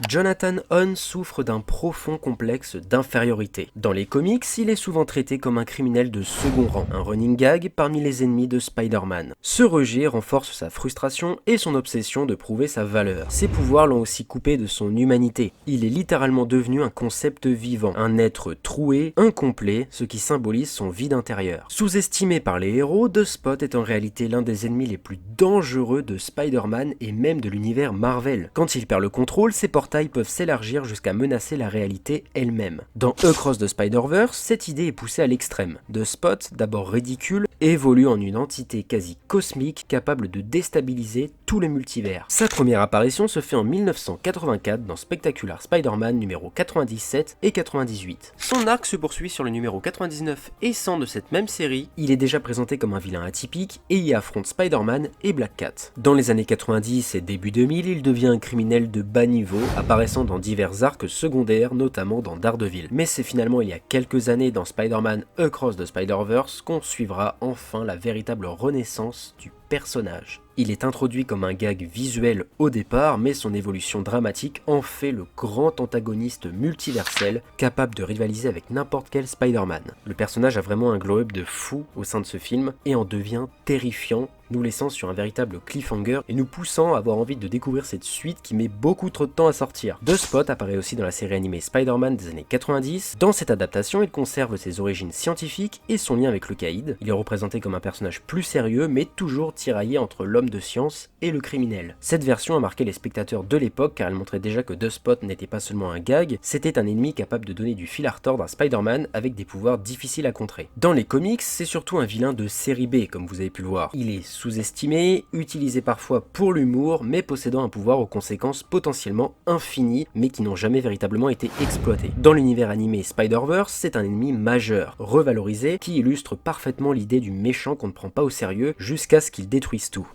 Jonathan Hunn souffre d'un profond complexe d'infériorité. Dans les comics, il est souvent traité comme un criminel de second rang, un running gag parmi les ennemis de Spider-Man. Ce rejet renforce sa frustration et son obsession de prouver sa valeur. Ses pouvoirs l'ont aussi coupé de son humanité. Il est littéralement devenu un concept vivant, un être troué, incomplet, ce qui symbolise son vide intérieur. Sous-estimé par les héros, The Spot est en réalité l'un des ennemis les plus dangereux de Spider-Man et même de l'univers Marvel. Quand il perd le contrôle, ses portails peuvent s'élargir jusqu'à menacer la réalité elle-même. Dans Across the Spider-Verse, cette idée est poussée à l'extrême. The Spot, d'abord ridicule, évolue en une entité quasi cosmique capable de déstabiliser tous les multivers. Sa première apparition se fait en 1984 dans Spectacular Spider-Man numéro 97 et 98. Son arc se poursuit sur le numéro 99 et 100 de cette même série. Il est déjà présenté comme un vilain atypique et y affronte Spider-Man et Black Cat. Dans les années 90 et début 2000, il devient un criminel de bas niveau, apparaissant dans divers arcs secondaires, notamment dans Daredevil. Mais c'est finalement il y a quelques années dans Spider-Man Across the Spider-Verse qu'on suivra enfin la véritable renaissance du personnage. Il est introduit comme un gag visuel au départ, mais son évolution dramatique en fait le grand antagoniste multiversel, capable de rivaliser avec n'importe quel Spider-Man. Le personnage a vraiment un glow-up de fou au sein de ce film, et en devient terrifiant, nous laissant sur un véritable cliffhanger et nous poussant à avoir envie de découvrir cette suite qui met beaucoup trop de temps à sortir. The Spot apparaît aussi dans la série animée Spider-Man des années 90. Dans cette adaptation, il conserve ses origines scientifiques et son lien avec le caïd. Il est représenté comme un personnage plus sérieux, mais toujours tiraillé entre l'homme de science et le criminel. Cette version a marqué les spectateurs de l'époque car elle montrait déjà que The Spot n'était pas seulement un gag, c'était un ennemi capable de donner du fil à retordre à Spider-Man avec des pouvoirs difficiles à contrer. Dans les comics, c'est surtout un vilain de série B comme vous avez pu le voir. Il est sous-estimé, utilisé parfois pour l'humour, mais possédant un pouvoir aux conséquences potentiellement infinies, mais qui n'ont jamais véritablement été exploitées. Dans l'univers animé Spider-Verse, c'est un ennemi majeur, revalorisé, qui illustre parfaitement l'idée du méchant qu'on ne prend pas au sérieux jusqu'à ce qu'il détruise tout.